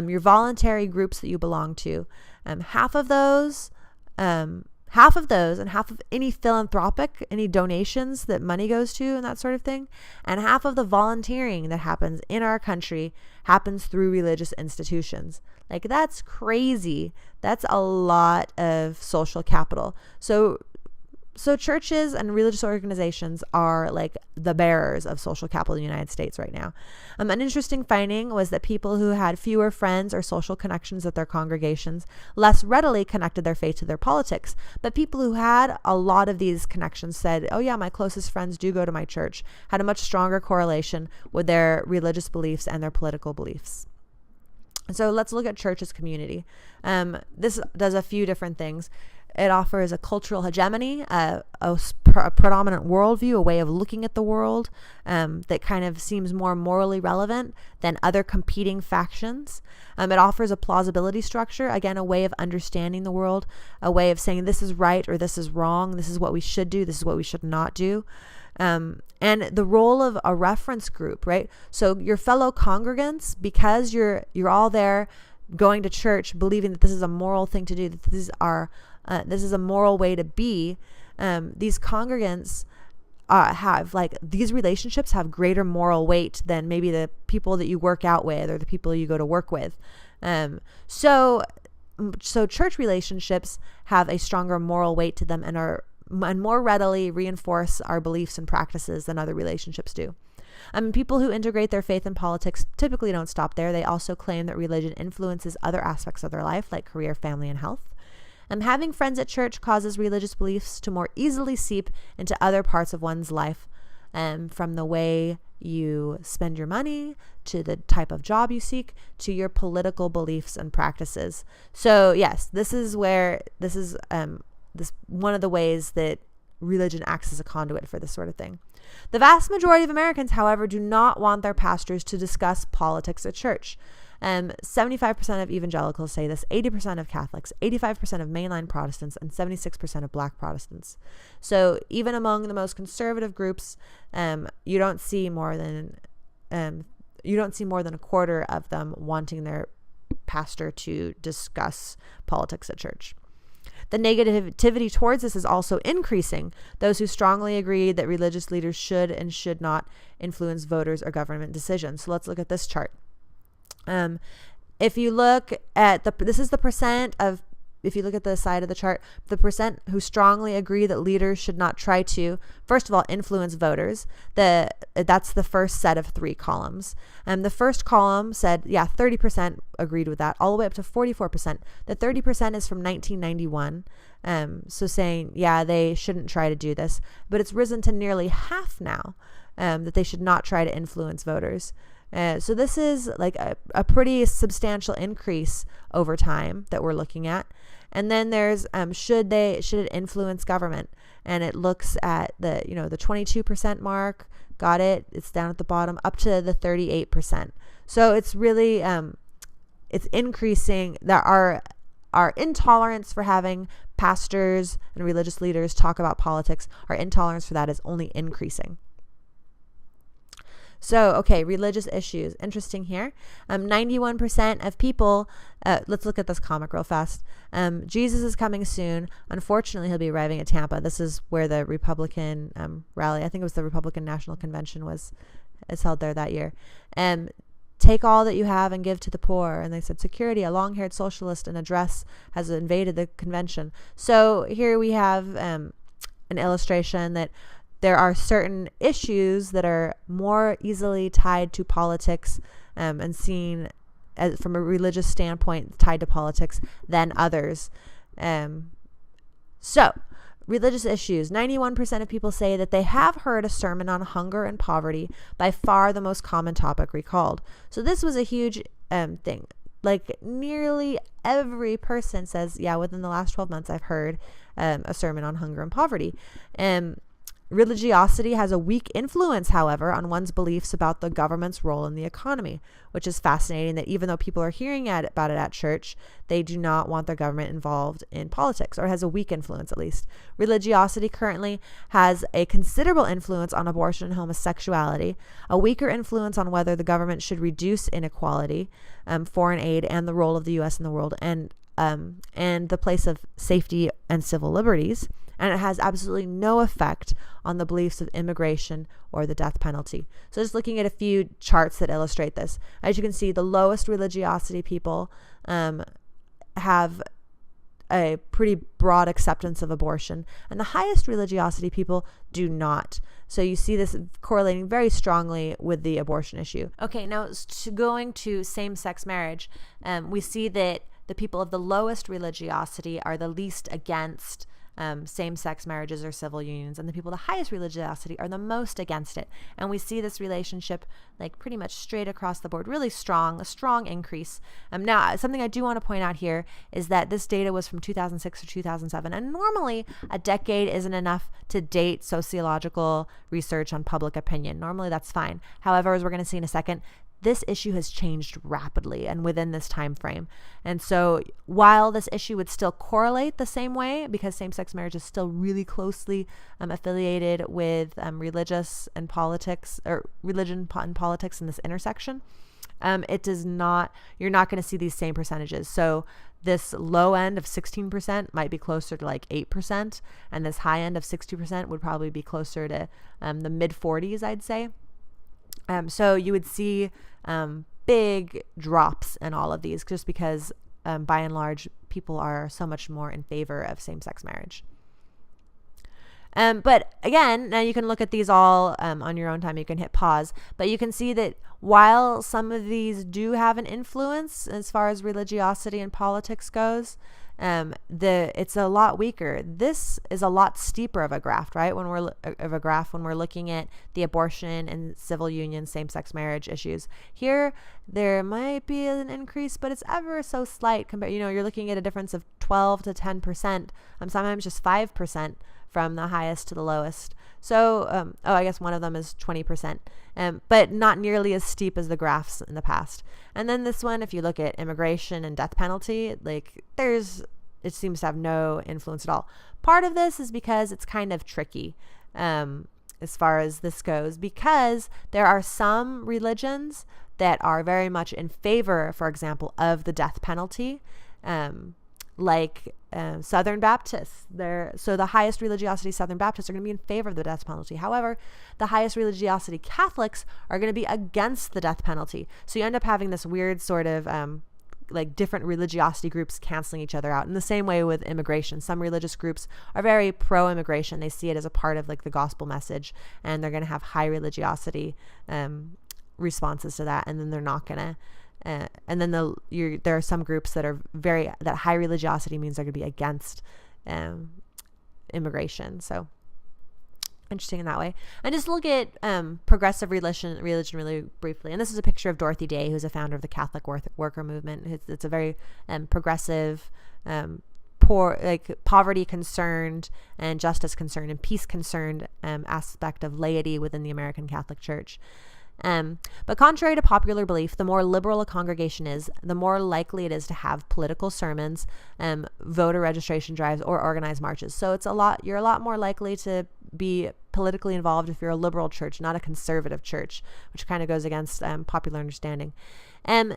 your voluntary groups that you belong to. Half of those and half of any philanthropic, any donations that money goes to and that sort of thing, and half of the volunteering that happens in our country happens through religious institutions. Like, that's crazy. That's a lot of social capital. So churches and religious organizations are like the bearers of social capital in the United States right now. An interesting finding was that people who had fewer friends or social connections at their congregations less readily connected their faith to their politics. But people who had a lot of these connections said, oh yeah, my closest friends do go to my church, had a much stronger correlation with their religious beliefs and their political beliefs. So let's look at church as community. This does a few different things. It offers a cultural hegemony, a predominant worldview, a way of looking at the world that kind of seems more morally relevant than other competing factions. It offers a plausibility structure, again, a way of understanding the world, a way of saying this is right or this is wrong, this is what we should do, this is what we should not do. And the role of a reference group, right? So your fellow congregants, because you're all there going to church, believing that this is a moral thing to do, that this is a moral way to be. These congregants have, like, these relationships have greater moral weight than maybe the people that you work out with or the people you go to work with. So church relationships have a stronger moral weight to them and more readily reinforce our beliefs and practices than other relationships do. People who integrate their faith in politics typically don't stop there. They also claim that religion influences other aspects of their life, like career, family, and health. Having friends at church causes religious beliefs to more easily seep into other parts of one's life, from the way you spend your money to the type of job you seek to your political beliefs and practices. So yes, this is one of the ways that religion acts as a conduit for this sort of thing. The vast majority of Americans, however, do not want their pastors to discuss politics at church. 75% of evangelicals say this, 80% of Catholics, 85% of mainline Protestants, and 76% of Black Protestants. So even among the most conservative groups, you don't see more than a quarter of them wanting their pastor to discuss politics at church. The negativity towards this is also increasing. Those who strongly agree that religious leaders should and should not influence voters or government decisions. So let's look at this chart. If you look at if you look at the side of the chart, the percent who strongly agree that leaders should not try to, first of all, influence voters. That's the first set of three columns. The first column said, 30% agreed with that, all the way up to 44%. The 30% is from 1991. So saying, they shouldn't try to do this, but it's risen to nearly half now, that they should not try to influence voters. So this is like a pretty substantial increase over time that we're looking at. And then there's should it influence government? And it looks at the 22% mark. Got it? It's down at the bottom, up to the 38%. So it's really it's increasing. That our intolerance for having pastors and religious leaders talk about politics, our intolerance for that is only increasing. So, okay, religious issues. Interesting here. 91% of people, let's look at this comic real fast. Jesus is coming soon. Unfortunately, he'll be arriving at Tampa. This is where the Republican rally, I think it was the Republican National Convention is held there that year. Take all that you have and give to the poor. And they said, security, a long-haired socialist in a dress has invaded the convention. So here we have an illustration that there are certain issues that are more easily tied to politics and seen as, from a religious standpoint, tied to politics than others. So, religious issues. 91% of people say that they have heard a sermon on hunger and poverty, by far the most common topic recalled. So this was a huge thing. Like nearly every person says, yeah, within the last 12 months, I've heard a sermon on hunger and poverty. Religiosity has a weak influence, however, on one's beliefs about the government's role in the economy, which is fascinating that even though people are hearing about it at church, they do not want their government involved in politics, or has a weak influence at least. Religiosity currently has a considerable influence on abortion and homosexuality, a weaker influence on whether the government should reduce inequality, foreign aid, and the role of the U.S. in the world, and the place of safety and civil liberties. And it has absolutely no effect on the beliefs of immigration or the death penalty. So just looking at a few charts that illustrate this. As you can see, the lowest religiosity people have a pretty broad acceptance of abortion, and the highest religiosity people do not. So you see this correlating very strongly with the abortion issue. Okay, now going to same-sex marriage, we see that the people of the lowest religiosity are the least against same-sex marriages or civil unions, and the people with the highest religiosity are the most against it. And we see this relationship like pretty much straight across the board, really strong, a strong increase. Now, something I do want to point out here is that this data was from 2006 to 2007, and normally a decade isn't enough to date sociological research on public opinion. Normally that's fine. However, as we're going to see in a second, this issue has changed rapidly and within this time frame. And so while this issue would still correlate the same way, because same-sex marriage is still really closely affiliated with religious and politics, or religion and politics in this intersection, it does not, you're not going to see these same percentages. So this low end of 16% might be closer to like 8%, and this high end of 60% would probably be closer to the mid 40s, I'd say. So you would see big drops in all of these, just because by and large people are so much more in favor of same-sex marriage. But again, now you can look at these all on your own time. You can hit pause, but you can see that while some of these do have an influence as far as religiosity and politics goes, it's a lot weaker. This is a lot steeper of a graph, right? When we're looking at the abortion and civil union, same-sex marriage issues. Here, there might be an increase, but it's ever so slight compared. You're looking at a difference of 12 to 10%. Sometimes just 5% from the highest to the lowest. So, I guess one of them is 20%, but not nearly as steep as the graphs in the past. And then this one, if you look at immigration and death penalty, it seems to have no influence at all. Part of this is because it's kind of tricky as far as this goes, because there are some religions that are very much in favor, for example, of the death penalty, like Southern Baptists. So the highest religiosity Southern Baptists are going to be in favor of the death penalty. However, the highest religiosity Catholics are going to be against the death penalty. So you end up having this weird sort of like different religiosity groups canceling each other out. In the same way with immigration, some religious groups are very pro-immigration. They see it as a part of like the gospel message, and they're going to have high religiosity responses to that, and then they're not going to. And then there are some groups that are that high religiosity means they're going to be against immigration. So interesting in that way. And just look at progressive religion really briefly. And this is a picture of Dorothy Day, who's a founder of the Catholic worker movement. It's a very progressive, poverty concerned and justice concerned and peace concerned aspect of laity within the American Catholic Church. But contrary to popular belief, the more liberal a congregation is, the more likely it is to have political sermons, voter registration drives, or organized marches. So you're a lot more likely to be politically involved if you're a liberal church, not a conservative church, which kind of goes against popular understanding.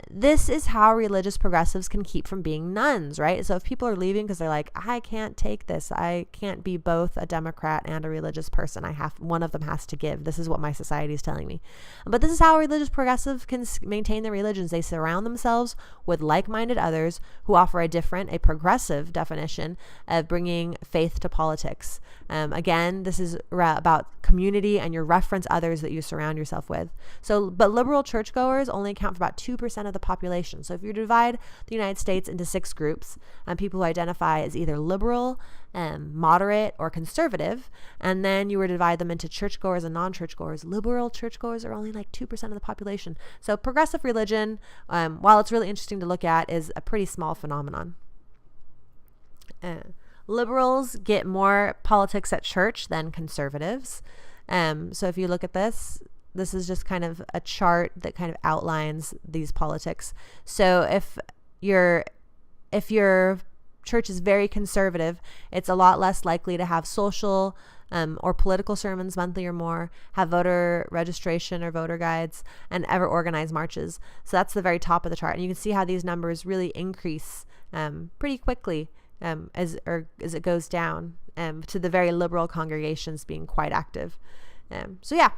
This is how religious progressives can keep from being nuns, right? So if people are leaving because they're like, I can't take this, I can't be both a Democrat and a religious person, one of them has to give. This is what my society is telling me. But this is how religious progressives can maintain their religions. They surround themselves with like-minded others who offer a progressive definition of bringing faith to politics. Again, this is about community, and you reference others that you surround yourself with. But liberal churchgoers only account for about 2% of the population. So if you divide the United States into 6 groups, people who identify as either liberal, moderate, or conservative, and then you were to divide them into churchgoers and non-churchgoers, liberal churchgoers are only like 2% of the population. So progressive religion, while it's really interesting to look at, is a pretty small phenomenon. Liberals get more politics at church than conservatives. So if you look at this is just kind of a chart that kind of outlines these politics. So if your church is very conservative, it's a lot less likely to have social or political sermons monthly or more, have voter registration or voter guides, and ever organize marches. So that's the very top of the chart. And you can see how these numbers really increase pretty quickly as it goes down to the very liberal congregations being quite active. So yeah,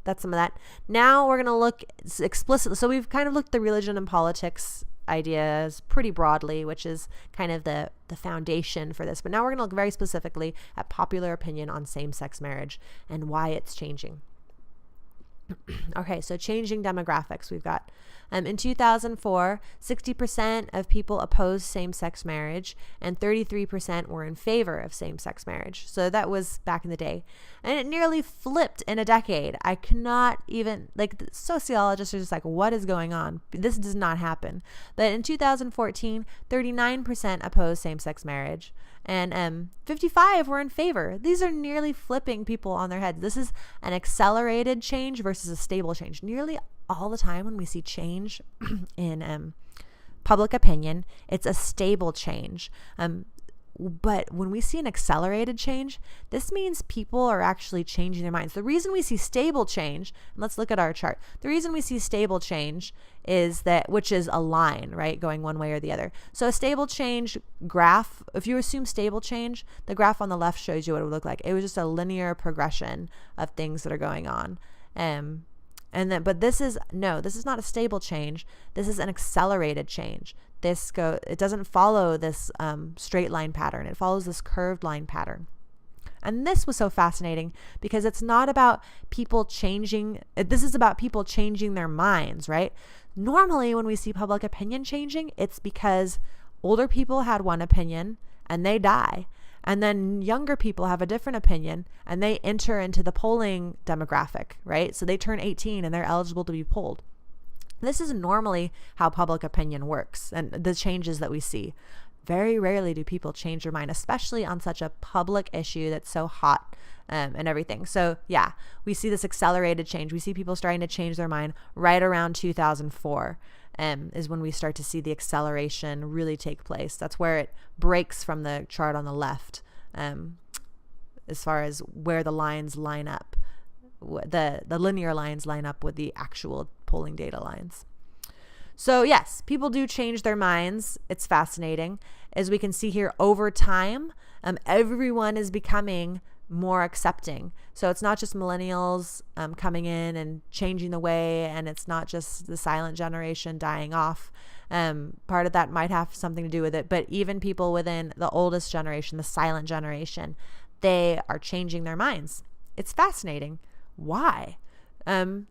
that's some of that. Now we're going to look explicitly. So we've kind of looked at the religion and politics ideas pretty broadly, which is kind of the foundation for this. But now we're going to look very specifically at popular opinion on same-sex marriage and why it's changing. Okay, so changing demographics. We've got in 2004, 60% of people opposed same-sex marriage and 33% were in favor of same-sex marriage. So that was back in the day. And it nearly flipped in a decade. I cannot even, the sociologists are just like, what is going on? This does not happen. But in 2014, 39% opposed same-sex marriage and 55 were in favor. These are nearly flipping people on their heads. This is an accelerated change versus a stable change. Nearly all the time when we see change in public opinion, it's a stable change. But when we see an accelerated change, this means people are actually changing their minds. The reason we see stable change, and let's look at our chart. The reason we see stable change is which is a line, right, going one way or the other. So a stable change graph, if you assume stable change, the graph on the left shows you what it would look like. It was just a linear progression of things that are going on. But this is not a stable change. This is an accelerated change. It doesn't follow this straight line pattern. It follows this curved line pattern. And this was so fascinating because it's not about people changing. This is about people changing their minds, right? Normally when we see public opinion changing, it's because older people had one opinion and they die. And then younger people have a different opinion and they enter into the polling demographic, right? So they turn 18 and they're eligible to be polled. This is normally how public opinion works and the changes that we see. Very rarely do people change their mind, especially on such a public issue that's so hot and everything. So yeah, we see this accelerated change. We see people starting to change their mind right around 2004. Is when we start to see the acceleration really take place. That's where it breaks from the chart on the left as far as where the lines line up. The linear lines line up with the actual polling data lines. So yes, people do change their minds. It's fascinating. As we can see here, over time, everyone is becoming more accepting. So it's not just millennials coming in and changing the way, and it's not just the silent generation dying off. Part of that might have something to do with it, but even people within the oldest generation, the silent generation, they are changing their minds. It's fascinating. Why?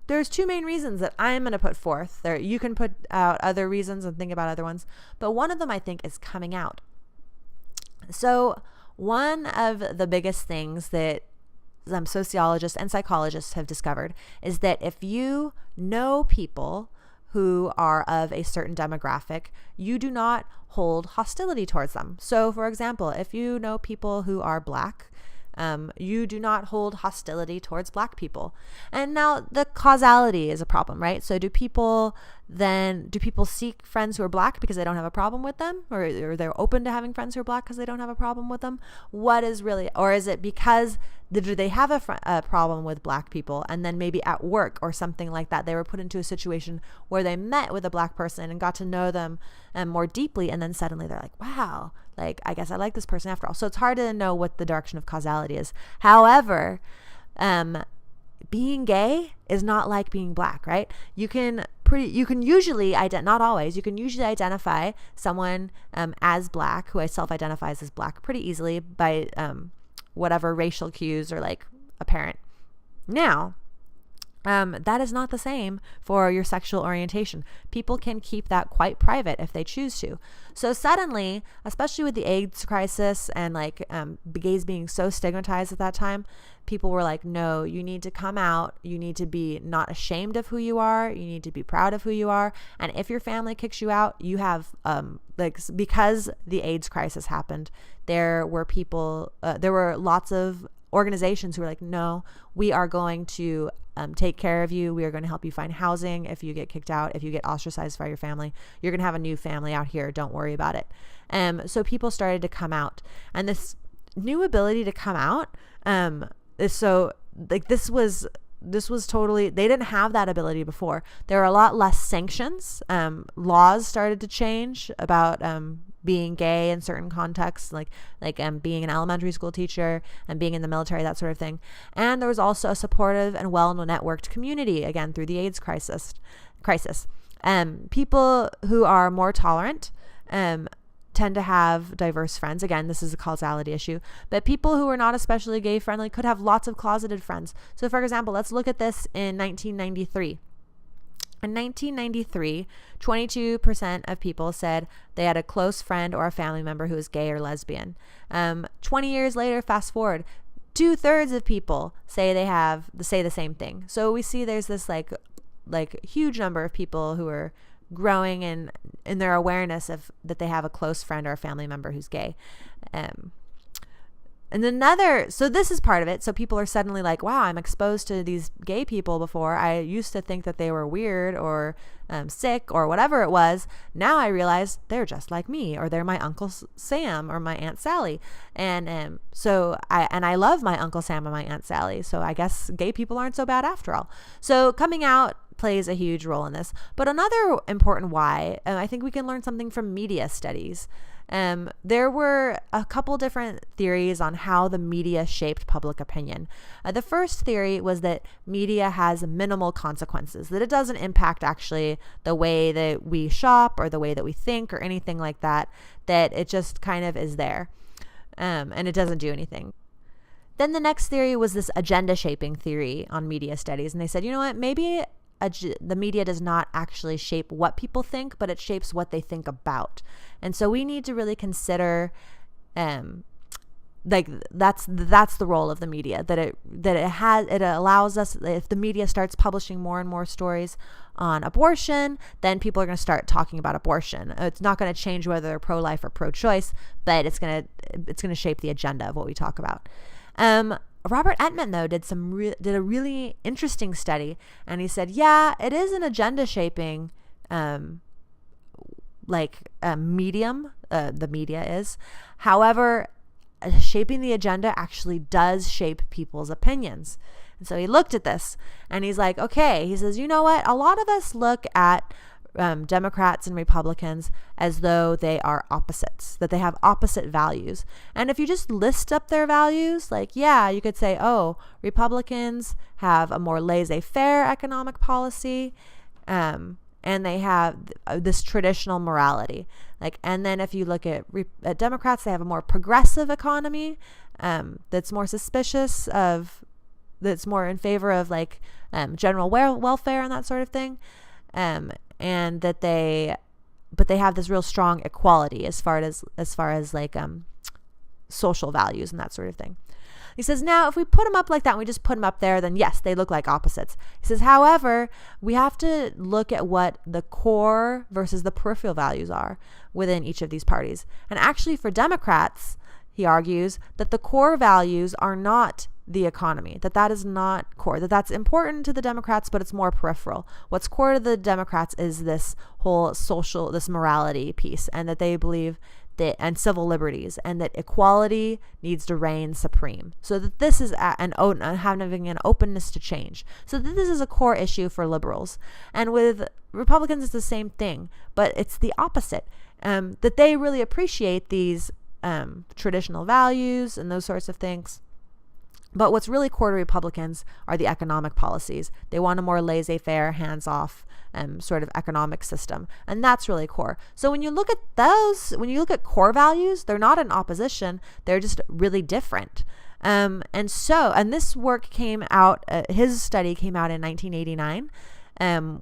There's 2 main reasons that I'm going to put forth. You can put out other reasons and think about other ones, but one of them I think is coming out. So one of the biggest things that sociologists and psychologists have discovered is that if you know people who are of a certain demographic, you do not hold hostility towards them. So for example, if you know people who are Black, you do not hold hostility towards Black people. And now the causality is a problem, right? So do people then do people seek friends who are Black because they don't have a problem with them, or they're open to having friends who are Black because they don't have a problem with them? What is really, or is it because do they have a problem with Black people, and then maybe at work or something like that they were put into a situation where they met with a Black person and got to know them more deeply, and then suddenly they're like, wow, like I guess I like this person after all. So it's hard to know what the direction of causality is. However, being gay is not like being Black, right? You can usually not always, you can usually identify someone as Black, who self-identifies as Black, pretty easily by whatever racial cues are like apparent. Now, that is not the same for your sexual orientation. People can keep that quite private if they choose to. So suddenly, especially with the AIDS crisis and like gays being so stigmatized at that time, people were like, no, you need to come out. You need to be not ashamed of who you are. You need to be proud of who you are. And if your family kicks you out, you have because the AIDS crisis happened, there were lots of organizations who were like, no, we are going to take care of you. We are going to help you find housing. If you get kicked out, if you get ostracized by your family, you're going to have a new family out here. Don't worry about it. So people started to come out, and this new ability to come out, so like this was totally, they didn't have that ability before. There were a lot less sanctions. Laws started to change about being gay in certain contexts, like being an elementary school teacher and being in the military, that sort of thing. And there was also a supportive and well-networked community, again, through the AIDS crisis. People who are more tolerant tend to have diverse friends. Again, this is a causality issue, but people who are not especially gay friendly could have lots of closeted friends. So for example, let's look at this in 1993. In 1993, 22% of people said they had a close friend or a family member who was gay or lesbian. 20 years later, fast forward, 2/3 of people say say the same thing. So we see there's this like huge number of people who are growing in their awareness of that they have a close friend or a family member who's gay. So this is part of it. So people are suddenly like, wow, I'm exposed to these gay people before. I used to think that they were weird or sick or whatever it was. Now I realize they're just like me, or they're my Uncle Sam or my Aunt Sally. And so I love my Uncle Sam and my Aunt Sally. So I guess gay people aren't so bad after all. So coming out plays a huge role in this. But another important why, I think we can learn something from media studies. There were a couple different theories on how the media shaped public opinion. The first theory was that media has minimal consequences, that it doesn't impact actually the way that we shop or the way that we think or anything like that, that it just kind of is there, and it doesn't do anything. Then the next theory was this agenda shaping theory on media studies. And they said, you know what, maybe the media does not actually shape what people think, but it shapes what they think about. And so we need to really consider, that's the role of the media, that it allows us, if the media starts publishing more and more stories on abortion, then people are going to start talking about abortion. It's not going to change whether they're pro-life or pro-choice, but it's going to shape the agenda of what we talk about. Robert Entman, though, did a really interesting study, and he said, yeah, it is an agenda shaping medium, the media is. However, shaping the agenda actually does shape people's opinions. And so he looked at this, and he's like, okay, he says, you know what? A lot of us look at Democrats and Republicans as though they are opposites, that they have opposite values. And if you just list up their values, like, yeah, you could say, oh, Republicans have a more laissez-faire economic policy, and they have this traditional morality. And then if you look at Democrats, they have a more progressive economy, that's more that's more in favor of general welfare and that sort of thing. And that they have this real strong equality as far as social values and that sort of thing. He says, now, if we put them up like that, and we just put them up there, then yes, they look like opposites. He says, however, we have to look at what the core versus the peripheral values are within each of these parties. And actually for Democrats, he argues that the core values are not the economy, that is not core, that's important to the Democrats, but it's more peripheral. What's core to the Democrats is this whole social, this morality piece, and that they believe that, and civil liberties, and that equality needs to reign supreme. So that this is having an openness to change. So that this is a core issue for liberals. And with Republicans, it's the same thing, but it's the opposite. That they really appreciate these traditional values and those sorts of things. But what's really core to Republicans are the economic policies. They want a more laissez-faire, hands-off sort of economic system. And that's really core. So when you look at those, when you look at core values, they're not in opposition. They're just really different. And this work came out, his study came out in 1989.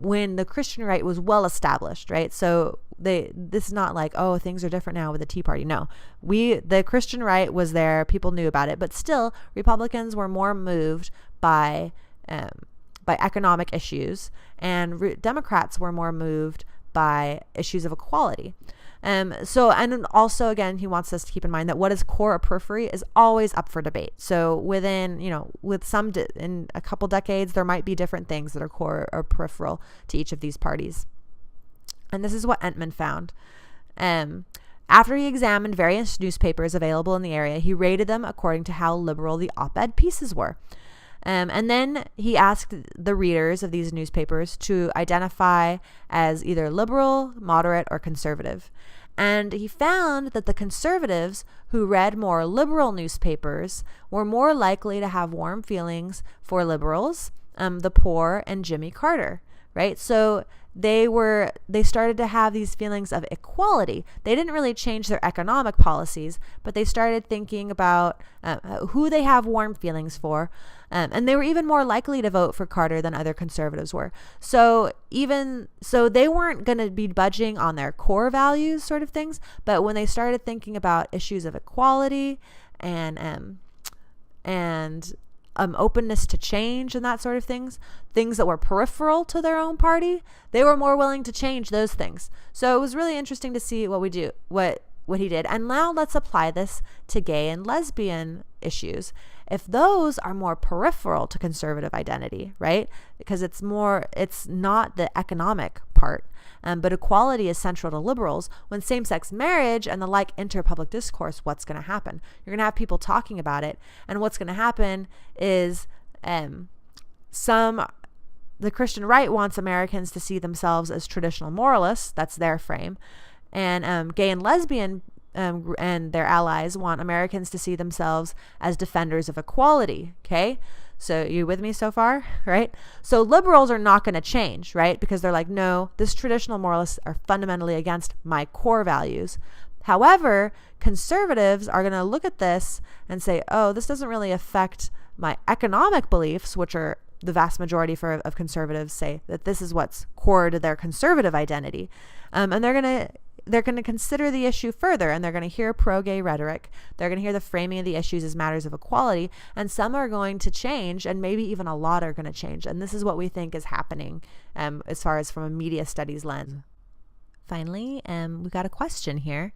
When the Christian right was well established, right? So this is not like, oh, things are different now with the Tea Party. No, the Christian right was there. People knew about it, but still Republicans were more moved by economic issues, and Democrats were more moved by issues of equality. And also, again, he wants us to keep in mind that what is core or periphery is always up for debate. So within, in a couple decades, there might be different things that are core or peripheral to each of these parties. And this is what Entman found. After he examined various newspapers available in the area, he rated them according to how liberal the op-ed pieces were. And then he asked the readers of these newspapers to identify as either liberal, moderate, or conservative. And he found that the conservatives who read more liberal newspapers were more likely to have warm feelings for liberals, the poor, and Jimmy Carter, right? So they started to have these feelings of equality. They didn't really change their economic policies, but they started thinking about who they have warm feelings for. And they were even more likely to vote for Carter than other conservatives were. So they weren't going to be budging on their core values sort of things. But when they started thinking about issues of equality and openness to change and that sort of things that were peripheral to their own party, they were more willing to change those things. So it was really interesting to see what he did. And now let's apply this to gay and lesbian issues. If those are more peripheral to conservative identity, right? Because it's not the economic part, but equality is central to liberals. When same-sex marriage and the like enter public discourse, what's going to happen? You're going to have people talking about it. And what's going to happen is the Christian right wants Americans to see themselves as traditional moralists. That's their frame. And gay and lesbian and their allies want Americans to see themselves as defenders of equality. Okay. So you with me so far, right? So liberals are not going to change, right? Because they're like, no, this traditional moralists are fundamentally against my core values. However, conservatives are going to look at this and say, oh, this doesn't really affect my economic beliefs, which are the vast majority of conservatives say that this is what's core to their conservative identity. And they're going to consider the issue further, and they're going to hear pro-gay rhetoric. They're going to hear the framing of the issues as matters of equality, and some are going to change, and maybe even a lot are going to change. And this is what we think is happening as far as from a media studies lens. Finally, we got a question here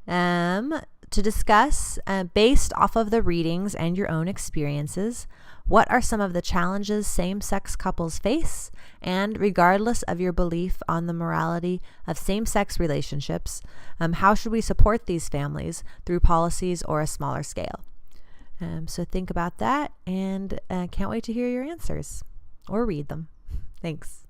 to discuss based off of the readings and your own experiences. What are some of the challenges same-sex couples face? And regardless of your belief on the morality of same-sex relationships, how should we support these families through policies or a smaller scale? So think about that, and can't wait to hear your answers or read them. Thanks.